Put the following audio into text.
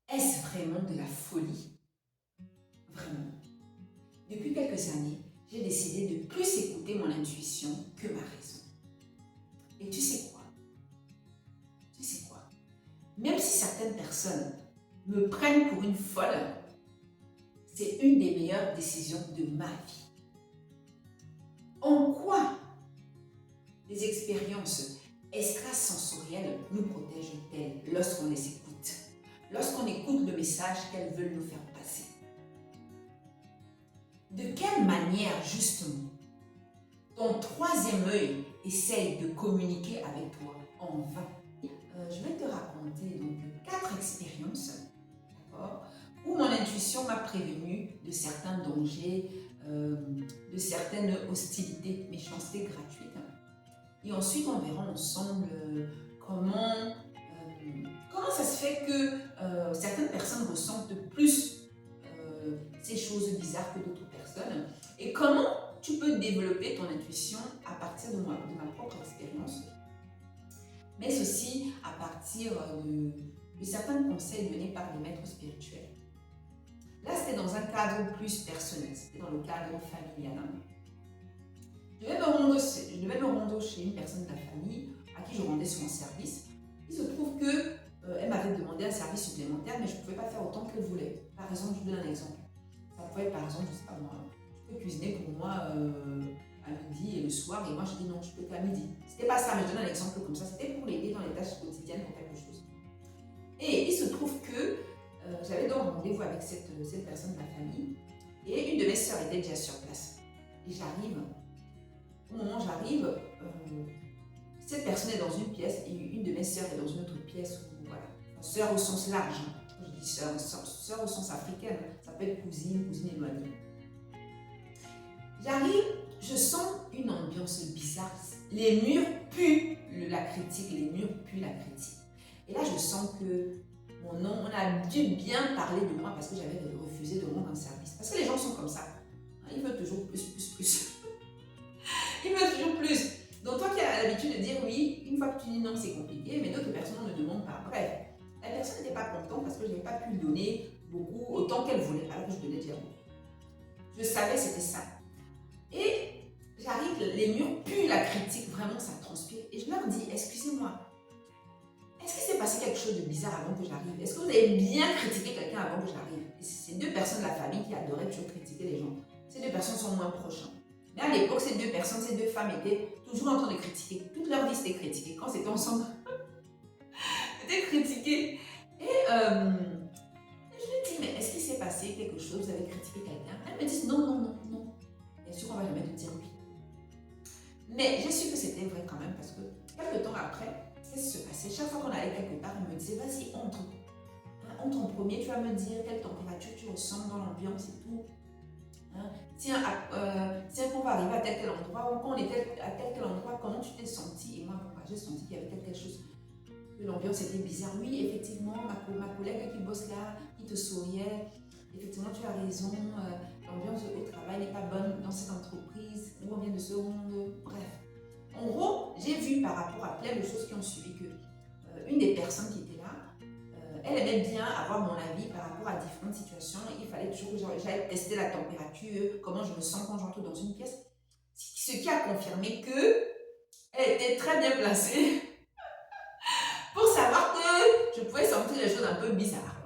Est-ce vraiment de la folie? Vraiment. Depuis quelques années, j'ai décidé de plus écouter mon intuition que ma raison. Et tu sais quoi? Tu sais quoi? Même si certaines personnes me prennent pour une folle, c'est une des meilleures décisions de ma vie. En quoi les expériences extrasensorielles nous protègent-elles lorsqu'on les écoute? Lorsqu'on écoute le message qu'elles veulent nous faire passer? De quelle manière, justement, ton troisième œil essaye de communiquer avec toi en vain? Je vais te raconter donc 4 expériences, d'accord, où mon intuition m'a prévenu de certains dangers, de certaines hostilités, méchancetés gratuites. Et ensuite, on verra ensemble comment ça se fait que certaines personnes ressentent plus ces choses bizarres que d'autres personnes, et comment tu peux développer ton intuition à partir de ma propre expérience, mais aussi à partir de certains conseils donnés par des maîtres spirituels. Là, c'était dans un cadre plus personnel, c'était dans le cadre familial. Je devais me rendre chez une personne de la famille à qui je rendais souvent service. Il se trouve que elle m'avait demandé un service supplémentaire, mais je ne pouvais pas faire autant qu'elle voulait. Par exemple, je vous donne un exemple. Ça pouvait être, par exemple, je ne sais pas moi, tu peux cuisiner pour moi à midi et le soir, et moi je dis non, je peux qu'à midi. C'était pas ça, mais je donne un exemple comme ça. C'était pour l'aider dans les tâches quotidiennes pour quelque chose. Et il se trouve que j'avais donc rendez-vous avec cette personne de la famille, et une de mes sœurs était déjà sur place. Et j'arrive, au moment où j'arrive, cette personne est dans une pièce et une de mes sœurs est dans une autre pièce. Voilà. Sœur au sens large. Je dis sœur au sens africain. Ça peut être cousine, cousine éloignée. J'arrive, je sens une ambiance bizarre. Les murs puent la critique, les murs puent la critique. Et là, je sens que mon nom, on a dû bien parler de moi parce que j'avais refusé de rendre un service. Parce que les gens sont comme ça. Ils veulent toujours plus, plus, plus. Ils veulent toujours plus. Donc toi qui as l'habitude de dire oui, une fois que tu dis non, c'est compliqué, mais d'autres personnes ne demandent pas. Bref, la personne n'était pas contente parce que je n'avais pas pu lui donner beaucoup, autant qu'elle voulait, alors que je donnais déjà beaucoup. Je savais c'était ça. Et j'arrive, les murs puent la critique, vraiment ça transpire. Et je leur dis, excusez-moi, est-ce qu'il s'est passé quelque chose de bizarre avant que j'arrive? Est-ce que vous avez bien critiqué quelqu'un avant que j'arrive? Et c'est 2 personnes de la famille qui adoraient toujours critiquer les gens. Ces 2 personnes sont moins proches. Mais à l'époque, ces 2 personnes, ces 2 femmes étaient toujours en train de critiquer. Toute leur vie, c'était critiquer. Quand c'était ensemble, c'était critiquer. Et je lui dis, mais est-ce qu'il s'est passé quelque chose? Vous avez critiqué quelqu'un? Elles me disent, non, non, non, non. Bien sûr, on va jamais te dire oui. Mais j'ai su que c'était vrai quand même parce que quelques temps après, qu'est-ce qui se passait? Chaque fois qu'on allait quelque part, elle me disait, vas-y, entre. Entre en premier, tu vas me dire quelle température tu ressens dans l'ambiance et tout. Tiens, qu'on va arriver à tel endroit, ou quand on était à tel endroit, comment tu t'es senti? Et moi, j'ai senti qu'il y avait quelque chose, que l'ambiance était bizarre. Oui, effectivement, ma collègue qui bosse là, qui te souriait, effectivement, tu as raison, l'ambiance au travail n'est pas bonne dans cette entreprise, où on vient de se rendre, bref. En gros, j'ai vu par rapport à plein de choses qui ont suivi que une des personnes qui était là, elle aimait bien avoir mon avis par rapport à différentes situations. Il fallait toujours que j'aille tester la température, comment je me sens quand j'entre dans une pièce. Ce qui a confirmé qu'elle était très bien placée pour savoir que je pouvais sentir les choses un peu bizarres.